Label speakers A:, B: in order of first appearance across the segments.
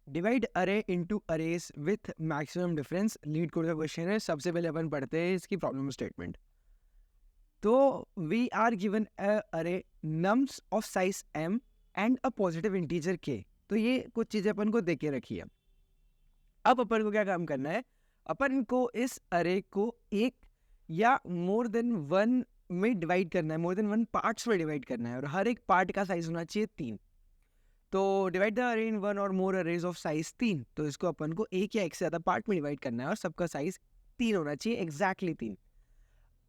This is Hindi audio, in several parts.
A: डिवाइड अरे into arrays with maximum difference leet code का क्वेश्चन है। सबसे पहले अपन पढ़ते हैं इसकी प्रॉब्लम स्टेटमेंट। तो वी आर गिवन अ अरे nums of size m and a positive integer k। तो ये कुछ चीजें अपन को दे के रखी है। अब अपन को क्या काम करना है, अपन को इस अरे को एक या मोर देन वन में डिवाइड करना है, मोर देन वन पार्ट्स में डिवाइड करना है, और हर एक पार्ट का साइज होना चाहिए 3। तो डिवाइड द अरे इन वन और मोर अरेज ऑफ साइज 3। तो इसको अपन को एक या एक से ज़्यादा पार्ट में डिवाइड करना है और सबका साइज 3 होना चाहिए, एग्जैक्टली 3।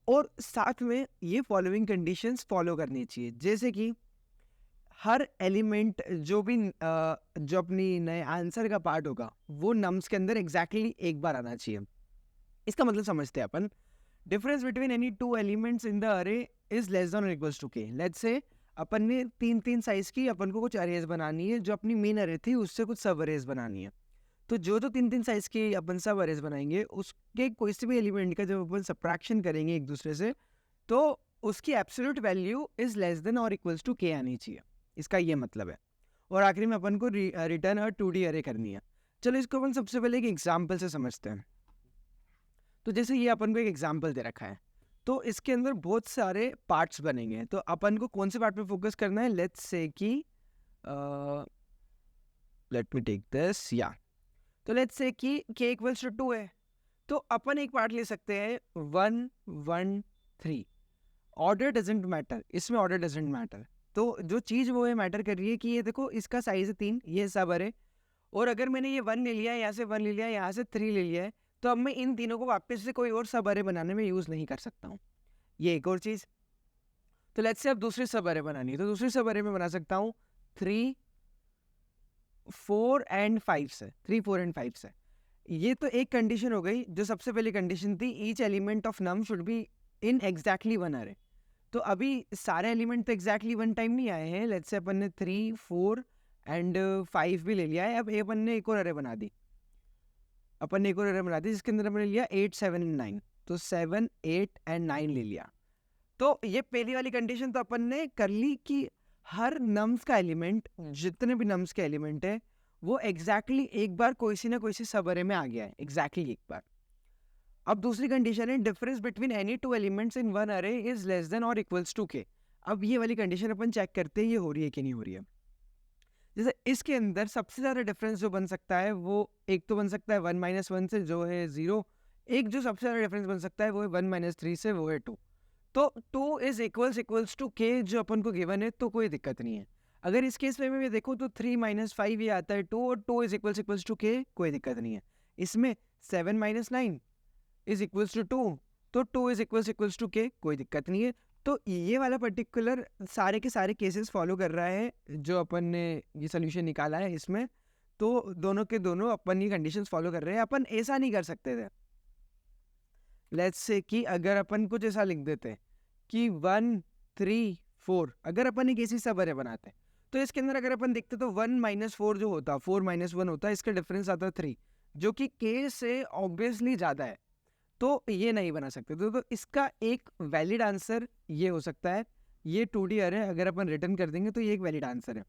A: और साथ में ये फॉलोइंग कंडीशंस फॉलो करनी चाहिए, जैसे कि हर एलिमेंट जो अपनी नए आंसर का पार्ट होगा वो नम्स के अंदर एग्जैक्टली एक बार आना चाहिए। इसका मतलब समझते हैं अपन। Difference between any two elements in the array is less than और equals to K. Let's say अपन ने 3-3 साइज की अपन को कुछ अरेज बनानी है, जो अपनी मेन अरे थी उससे कुछ सब अरेज बनानी है। तो जो 3-3 साइज की अपन सब अरेज बनाएंगे उसके कोई से भी एलिमेंट का जब अपन सबट्रैक्शन करेंगे एक दूसरे से, तो उसकी absolute value is less than और इक्वल्स टू के आनी चाहिए। इसका ये मतलब है। और आखिरी में अपन को रिटर्न और 2D अरे करनी है। चलो इसको अपन सबसे पहले एक एग्जाम्पल से समझते हैं। तो जैसे ये अपन को एक एग्जाम्पल दे रखा है, तो इसके अंदर बहुत सारे पार्ट्स बनेंगे। तो अपन को कौन से पार्ट पे फोकस करना है, लेट्स से कि लेट मी टेक दिस या तो लेट्स से कि k इक्वल्स टू 2 है। तो अपन एक पार्ट ले सकते हैं 1 1 3। ऑर्डर डजेंट मैटर, इसमें ऑर्डर डजेंट मैटर। तो जो चीज़ वो है मैटर कर रही है कि ये देखो इसका साइज है 3, ये सब अरे, और अगर मैंने ये 1 ले लिया, यहाँ से 1 ले लिया, यहाँ से 3 ले लिया है, तो अब मैं इन तीनों को वापस से कोई और सब अरे बनाने में यूज़ नहीं कर सकता हूँ। ये एक और चीज़। तो लेट्स से अब दूसरी सब अरे बनानी है, तो दूसरी सब अरे में बना सकता हूँ 3 4 एंड 5 से, 3 4 एंड 5 से। ये तो एक कंडीशन हो गई, जो सबसे पहली कंडीशन थी, each element of num should be in exactly one array. तो अभी सारे एलिमेंट तो एग्जैक्टली वन टाइम नहीं आए हैं। लेट्स से अपन ने 3 4 एंड 5 भी ले लिया है। अब ये अपन ने एक और अरे बना दी, जिसके अंदर हमने लिया 8 7 एंड 9। तो 7 8 एंड 9 ले लिया। तो ये पहली वाली कंडीशन तो अपन ने कर ली कि हर नम्स का एलिमेंट, जितने भी नम्स के एलिमेंट है, वो एग्जैक्टली एक बार कोई सी ना कोई सी सब अरे में आ गया है, एग्जैक्टली एक बार। अब दूसरी कंडीशन है difference between any two elements in one अरे इज लेस देन और इक्वल्स टू के। अब ये वाली कंडीशन अपन चेक करते हैं ये हो रही है कि नहीं हो रही है। जैसे इसके अंदर सबसे ज़्यादा डिफरेंस जो बन सकता है वो एक तो बन सकता है 1 - 1 से, जो है 0। एक जो सबसे ज़्यादा डिफरेंस बन सकता है वो है 1 - 3 से, वो है 2। तो 2 इज इक्वल्स टू के जो अपन को गिवन है, तो कोई दिक्कत नहीं है। अगर इस केस में मैं देखूँ तो 3 - 5 ये आता है 2, और 2 इज इक्वल्स टू के, कोई दिक्कत नहीं है। इसमें 7 - 9 इज इक्वल्स टू 2, तो 2 इज इक्वल्स टू के, कोई दिक्कत नहीं है। तो ये वाला पर्टिकुलर सारे के सारे केसेस फॉलो कर रहा है जो अपन ने ये सोल्यूशन निकाला है इसमें। तो दोनों के दोनों अपन ये कंडीशंस फॉलो कर रहे हैं। अपन ऐसा नहीं कर सकते थे, लेट्स से कि अगर अपन कुछ ऐसा लिख देते कि 1 3 4, अगर अपन एक ऐसी सब अरे बनाते, तो इसके अंदर अगर अपन देखते तो 1 - 4 जो होता, 4 - 1 होता, इसका डिफरेंस आता 3, जो कि के से ऑब्वियसली ज़्यादा है। तो ये नहीं बना सकते। तो इसका एक वैलिड आंसर ये हो सकता है, ये 2D अरे अगर अपन रिटर्न कर देंगे तो ये एक वैलिड आंसर है।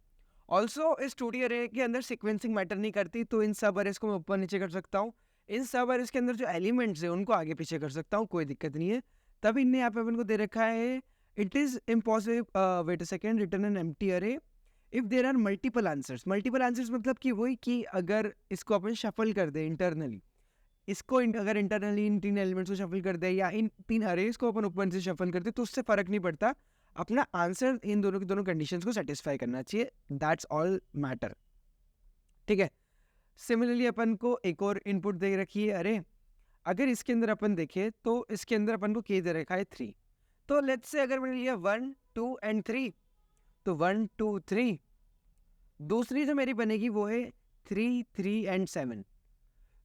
A: ऑल्सो इस 2D अरे के अंदर सीक्वेंसिंग मैटर नहीं करती, तो इन सब अरेज को मैं ऊपर नीचे कर सकता हूँ। इन सब अरेज के अंदर जो एलिमेंट्स है उनको आगे पीछे कर सकता हूँ, कोई दिक्कत नहीं है। तब इनने यहाँ पे अपन को दे रखा है it is impossible wait a second return an empty array if there are multiple answers. Multiple answers मतलब कि वही कि अगर इसको अपन शफल कर दे इंटरनली, इसको अगर इंटरनली इन 3 एलिमेंट्स को शफल कर दे या इन 3 अरेज को अपन ऊपर से शफल कर दे, तो उससे फर्क नहीं पड़ता। अपना आंसर इन दोनों की दोनों कंडीशंस को सेटिस्फाई करना चाहिए, दैट्स ऑल मैटर। ठीक है। सिमिलरली अपन को एक और इनपुट दे रखी है अरे। अगर इसके अंदर अपन देखें तो इसके अंदर अपन को के दे रखा है 3। तो लेट्स से अगर मैंने लिया 1 2 एंड 3, तो 1 2 3। दूसरी जो मेरी बनेगी वो है 3 3 एंड 7।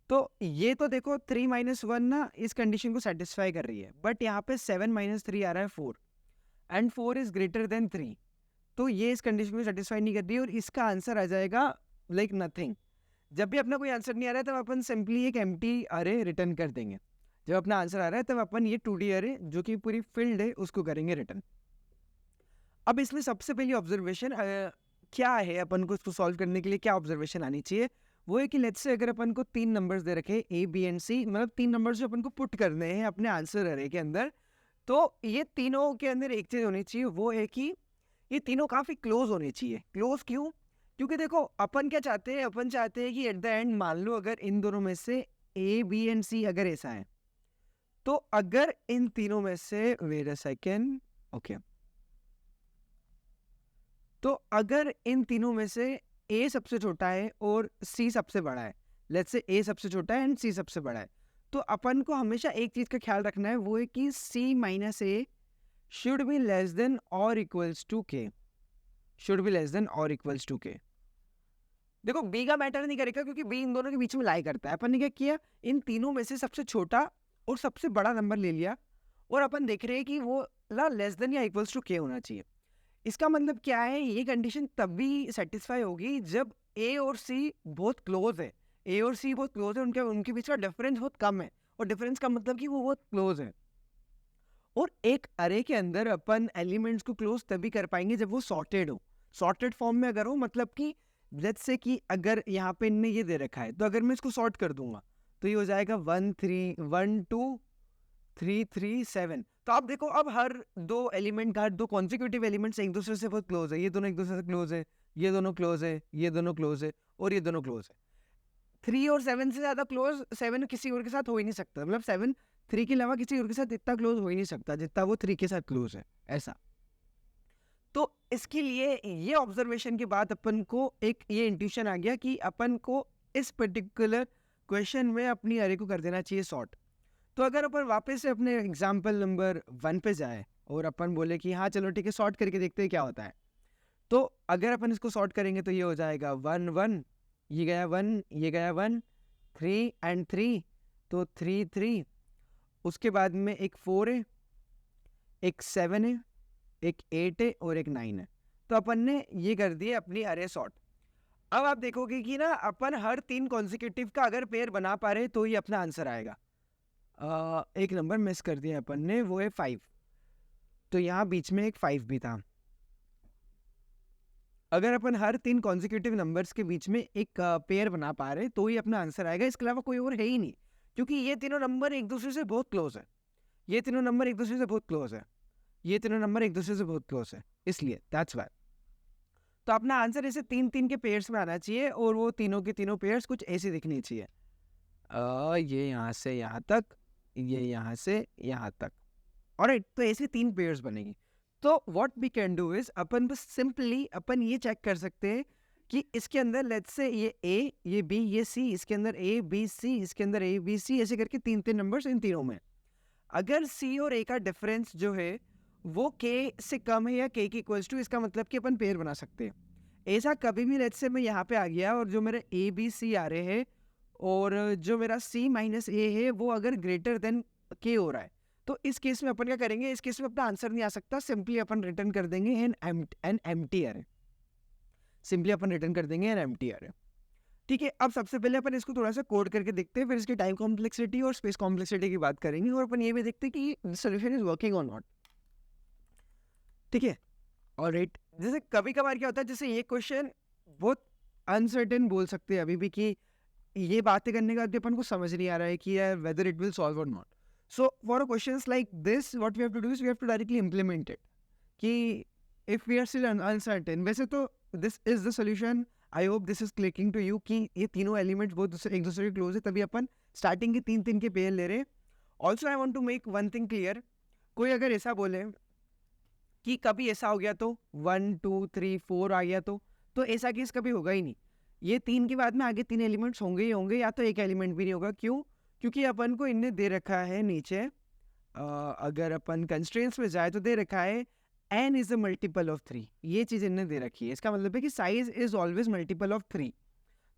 A: तो ये तो देखो 3 - 1 ना इस कंडीशन को सेटिस्फाई कर रही है, बट यहाँ पे 7 - 3 आ रहा है 4, एंड 4 इज ग्रेटर देन 3। तो ये इस कंडीशन को सेटिस्फाई नहीं कर रही है, और इसका आंसर आ जाएगा लाइक नथिंग। जब भी अपना कोई आंसर नहीं आ रहा है तब अपन सिंपली एक एम्प्टी अरे रिटर्न कर देंगे। जब अपना आंसर आ रहा है तब अपन ये 2D अरे जो कि पूरी फील्ड है उसको करेंगे रिटर्न। अब इसमें सबसे पहली ऑब्जर्वेशन क्या है, अपन को इसको सॉल्व करने के लिए क्या ऑब्जर्वेशन आनी चाहिए, वो है कि लेट्स से अगर अपन को 3 नंबर्स दे रखे A, B एंड C, मतलब 3 नंबर्स जो अपन को पुट करने हैं अपने आंसर अरे के अंदर, तो ये तीनों के अंदर एक चीज़ होनी चाहिए, वो है कि ये तीनों काफ़ी क्लोज होने चाहिए। क्लोज क्यों? क्योंकि देखो अपन क्या चाहते हैं, अपन चाहते हैं कि एट द एंड मान लो अगर इन दोनों में से A, B एंड C अगर ऐसा है, तो अगर इन तीनों में से वेट अ सेकेंड, ओके, तो अगर इन तीनों में से A सबसे छोटा है और C सबसे बड़ा है, लेट्स से A सबसे छोटा है एंड C सबसे बड़ा है, तो अपन को हमेशा एक चीज़ का ख्याल रखना है, वो है कि C minus A should be less than और equals to K, should be less than और इक्वल्स टू K। देखो B का मैटर नहीं करेगा क्योंकि B इन दोनों के बीच में लाई करता है। अपन ने क्या किया, इन तीनों में से सबसे छोटा और सबसे बड़ा नंबर ले लिया और अपन देख रहे हैं कि वो लेस देन या इक्वल्स टू K होना चाहिए। इसका मतलब क्या है, ये कंडीशन तब भी सेटिस्फाई होगी जब A और C बहुत क्लोज है। A और C बहुत क्लोज है, उनके बीच का डिफरेंस बहुत कम है, और डिफरेंस का मतलब कि वो बहुत क्लोज है। और एक अरे के अंदर अपन एलिमेंट्स को क्लोज तभी कर पाएंगे जब वो सॉर्टेड हो। सॉर्टेड फॉर्म में अगर हो, मतलब कि लेट्स से कि अगर यहाँ पे इनने ये दे रखा है, तो अगर मैं इसको सॉर्ट कर दूंगा तो ये हो जाएगा 1 3 1 2 3 3 7। तो आप देखो, अब हर दो एलिमेंट का, दो कॉन्सिक्यूटिव एलिमेंट्स एक दूसरे से बहुत क्लोज है, ये दोनों एक दूसरे से क्लोज है, ये दोनों क्लोज है, ये दोनों क्लोज है, और ये दोनों क्लोज है। 3 और 7 से ज्यादा क्लोज 7 किसी और के साथ हो ही नहीं सकता, मतलब 7 3 के अलावा किसी और के साथ इतना क्लोज हो ही नहीं सकता जितना वो 3 के साथ क्लोज है, ऐसा। तो इसके लिए ये ऑब्जर्वेशन के बाद अपन को एक ये इंट्यूशन आ गया कि अपन को इस पर्टिकुलर क्वेश्चन में अपनी अरे को कर देना चाहिए सॉर्ट। तो अगर अपन वापस से अपने एग्जाम्पल नंबर 1 पे जाए और अपन बोले कि हाँ चलो ठीक है, सॉर्ट करके देखते हैं क्या होता है, तो अगर अपन इसको सॉर्ट करेंगे तो ये हो जाएगा 1 1, ये गया 1, ये गया 1, 3 एंड 3, तो 3 3, उसके बाद में एक 4 है, एक 7 है, एक 8 है और एक 9 है। तो अपन ने ये कर दिए अपनी अरे सॉर्ट। अब आप देखोगे कि ना अपन हर 3 कॉन्सिक्यूटिव का अगर पेयर बना पा रहे तो ही अपना आंसर आएगा। एक नंबर मिस कर दिया अपन ने, वो है 5, तो यहाँ बीच में एक 5 भी था। अगर अपन हर 3 कॉन्सिक्यूटिव नंबर्स के बीच में एक पेयर बना पा रहे तो ही अपना आंसर आएगा, इसके अलावा कोई और है ही नहीं, क्योंकि ये तीनों नंबर एक दूसरे से बहुत क्लोज है, ये तीनों नंबर एक दूसरे से बहुत क्लोज है, ये तीनों नंबर एक दूसरे से बहुत क्लोज है, इसलिए दैट्स वाई। तो अपना आंसर ऐसे 3 3 के पेयर्स में आना चाहिए, और वो तीनों के तीनों पेयर्स कुछ ऐसे दिखनी चाहिए, ये यहाँ से यहाँ तक, ये यहाँ से यहाँ तक, ऑलराइट। तो ऐसे 3 पेयर्स बनेगी। तो what we can do is, अपन बस सिंपली अपन ये चेक कर सकते हैं कि इसके अंदर लेट्स से ये A, ये B, ये C, इसके अंदर A B C, इसके अंदर A B C, ऐसे करके 3 3 नंबर्स इन तीनों में। अगर C और A का डिफरेंस जो है वो K से कम है या K की इक्वल्स टू, इसका मतलब कि अपन पेयर बना सकते हैं। ऐसा कभी भी लेट्स से मैं यहाँ पे आ गया और जो मेरे A B C आ रहे हैं और जो मेरा C माइनस A है वो अगर ग्रेटर देन K हो रहा है, तो इस केस में अपन क्या करेंगे, इस केस में अपना आंसर नहीं आ सकता, सिंपली अपन रिटर्न कर देंगे एन एम्प्टी अरे, सिंपली अपन रिटर्न कर देंगे एन एम्प्टी अरे। ठीक है, अब सबसे पहले अपन इसको थोड़ा सा कोड करके देखते हैं, फिर इसकी टाइम कॉम्प्लेक्सिटी और स्पेस कॉम्प्लेक्सिटी की बात करेंगे, और अपन ये भी देखते हैं कि सोल्यूशन इज वर्किंग और नॉट। ठीक है, ऑलराइट। जैसे कभी कभार क्या होता है, जैसे ये क्वेश्चन बहुत अनसर्टेन बोल सकते हैं अभी भी, कि ये बातें करने के बाद भी अपन को समझ नहीं आ रहा है कि यार वेदर इट विल सॉल्व और not. So for questions like this, what we have to do is we have to directly implement it. कि if we are still uncertain, वैसे तो this is the solution. I hope this is clicking to you कि ये तीनों एलिमेंट्स बहुत एक दूसरे के क्लोज है, तभी अपन स्टार्टिंग के 3 3 के पेयर ले रहे हैं। Also I want to make one thing clear, कोई अगर ऐसा बोले कि कभी ऐसा हो गया तो 1 2 3 4 आ गया, तो ऐसा केस कभी होगा ही नहीं। ये 3 के बाद में आगे 3 एलिमेंट्स होंगे ही होंगे, या तो एक एलिमेंट भी नहीं होगा। क्यों? क्योंकि अपन को इनने दे रखा है नीचे, अगर अपन कंस्ट्रेंट्स में जाए तो दे रखा है n is a multiple of 3, ये चीज़ इनने दे रखी है। इसका मतलब है कि size is always multiple of 3,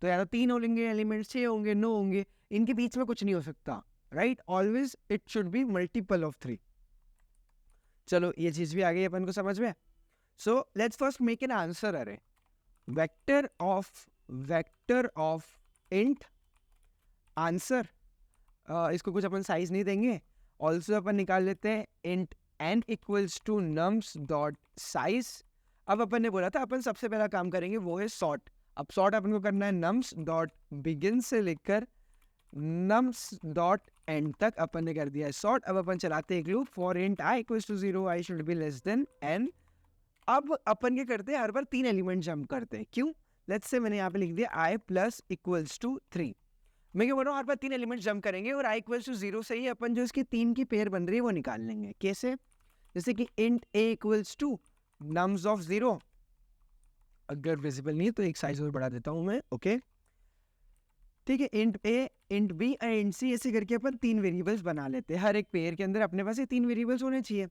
A: तो या तो 3 होंगे एलिमेंट्स, 6 होंगे, 9 होंगे, इनके बीच में कुछ नहीं हो सकता, right? Always it should be multiple of 3। चलो ये चीज़ भी आ गई अपन को समझ में। So let's first make an answer अरे, वेक्टर ऑफ इंट आंसर, इसको कुछ अपन साइज नहीं देंगे। ऑल्सो अपन निकाल लेते हैं int n equals to nums dot size. अब अपन ने बोला था अपन सबसे पहला काम करेंगे वो है सॉर्ट। अब सॉर्ट अपन को करना है नम्स डॉट बिगिन से लेकर नम्स डॉट एंड तक अपन ने कर दिया है सॉर्ट। अब अपन चलाते हैं एक loop for int i equals to 0 i should be less than n। अब अपन क्या करते हैं, हर बार 3 एलिमेंट जंप करते हैं। क्यों? लेट्स से मैंने यहाँ पे लिख दिया आई प्लस इक्वल्स टू 3। मैं क्या बोल रहा हूँ, हर बार 3 एलिमेंट जंप करेंगे और आई इक्वल्स टू 0 से ही अपन जो इसकी 3 की पेयर बन रही है वो निकाल लेंगे। कैसे? जैसे कि int a equals to nums of 0, अगर विजिबल नहीं है तो एक साइज और बढ़ा देता हूँ मैं, ओके ठीक है। इंट a, इंट b और इंट c ऐसे करके अपन 3 वेरिएबल्स बना लेते हैं। हर एक पेयर के अंदर अपने पास ये 3 वेरिएबल्स होने चाहिए।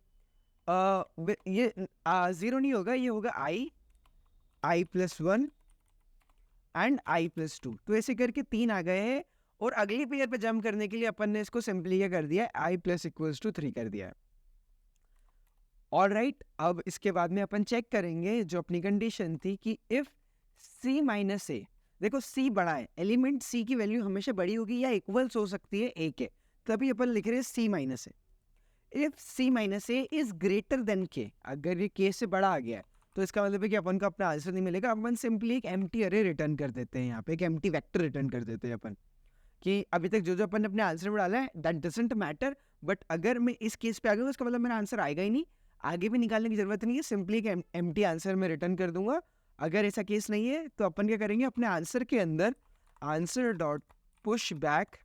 A: ये 0 नहीं होगा, ये होगा i plus 1 and i plus 2। तो ऐसे करके 3 आ गए हैं और अगली पेयर पे जंप करने के लिए अपन ने इसको सिंपली क्या कर दिया है, i प्लस इक्वल्स टू 3 कर दिया है। ऑलराइट, अब इसके बाद में अपन चेक करेंगे जो अपनी कंडीशन थी कि इफ c माइनस ए, देखो c बड़ा है, एलिमेंट c की वैल्यू हमेशा बड़ी होगी या इक्वल्स हो सकती है a के, तभी अपन लिख रहे हैं c minus A. If c minus A is greater than k, अगर ये k से बड़ा आ गया है तो इसका मतलब है कि अपन को अपना आंसर नहीं मिलेगा। अपन सिंपली एक एम्प्टी अरे रिटर्न कर देते हैं, यहाँ पे एक एम्प्टी वेक्टर रिटर्न कर देते हैं अपन कि अभी तक जो जो अपन ने अपने आंसर में डाला है दैट डजंट मैटर, बट अगर मैं इस केस पे आ गया उसका मतलब मेरा आंसर आएगा ही नहीं, आगे भी निकालने की जरूरत नहीं है, सिंपली एक एम्प्टी आंसर में रिटर्न कर दूंगा। अगर ऐसा केस नहीं है तो अपन क्या करेंगे, अपने आंसर के अंदर आंसर डॉट पुश बैक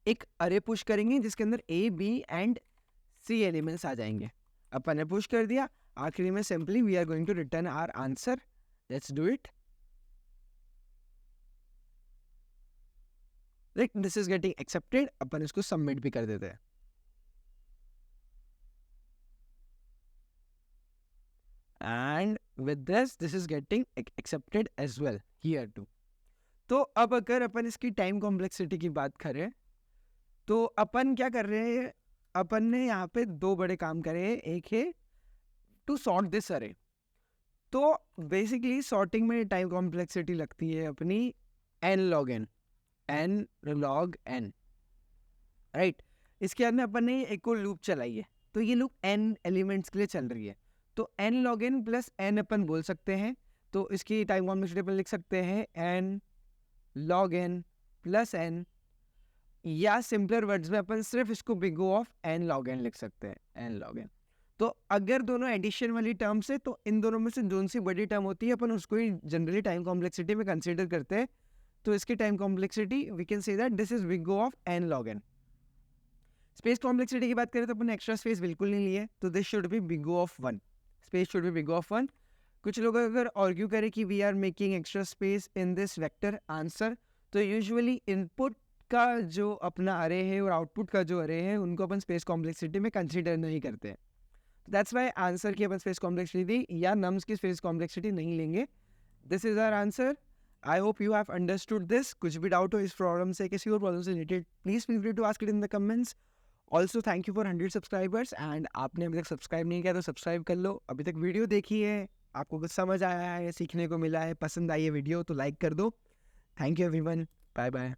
A: एक अरे पुश करेंगे जिसके अंदर a b and c elements आ जाएंगे। अपन ने पुश कर दिया, आखिरी में simply we are going to return our answer. Let's do it. Like this is getting accepted, अपन इसको सबमिट भी कर देते हैं। And with this is getting accepted as well here too. तो अब अगर अपन इसकी टाइम कॉम्प्लेक्सिटी की बात करें तो अपन क्या कर रहे हैं, अपन ने यहाँ पे 2 बड़े काम करे हैं। एक है टू सॉर्ट दिस अरे, तो बेसिकली सॉर्टिंग में टाइम कॉम्प्लेक्सिटी लगती है अपनी n log n, राइट। इसके अंदर अपन ने एक को लूप चलाई है, तो ये लूप n एलिमेंट्स के लिए चल रही है, तो n log n plus n अपन बोल सकते हैं। तो इसकी टाइम कॉम्प्लेक्सिटी अपन लिख सकते हैं n log n plus n, या सिंपलर वर्ड्स में अपन सिर्फ इसको big O of n log n लिख सकते हैं, n log n। तो अगर दोनों एडिशन वाली टर्म्स है तो इन दोनों में से जोन सी बड़ी टर्म होती है अपन उसको ही जनरली टाइम कॉम्प्लेक्सिटी में कंसीडर करते हैं। तो इसकी time complexity we can say that this is big O of n log n। Space complexity की बात करें तो अपन एक्स्ट्रा स्पेस बिल्कुल नहीं लिए, तो this should be big O of 1, space should be big O of 1। कुछ लोग अगर आर्ग्यू करें कि we are making extra space in this vector answer, तो यूजुअली इनपुट का जो अपना अरे है और आउटपुट का जो अरे है उनको अपन स्पेस कॉम्प्लेक्सिटी में कंसीडर नहीं करते हैं। दैट्स वाई आंसर की अपन स्पेस कॉम्प्लेक्सिटी दी या नम्स की स्पेस कॉम्प्लेक्सिटी नहीं लेंगे। This is our answer. I hope you have understood this. कुछ भी डाउट हो इस प्रॉब्लम से किसी और प्रॉब्लम से related please feel free to ask it in the comments. Also thank you for 100 subscribers and आपने अभी तक सब्सक्राइब नहीं किया तो सब्सक्राइब कर लो। अभी तक वीडियो देखी है, आपको कुछ समझ आया है, सीखने को मिला है, पसंद आई है वीडियो तो लाइक कर दो। Thank you everyone, bye bye.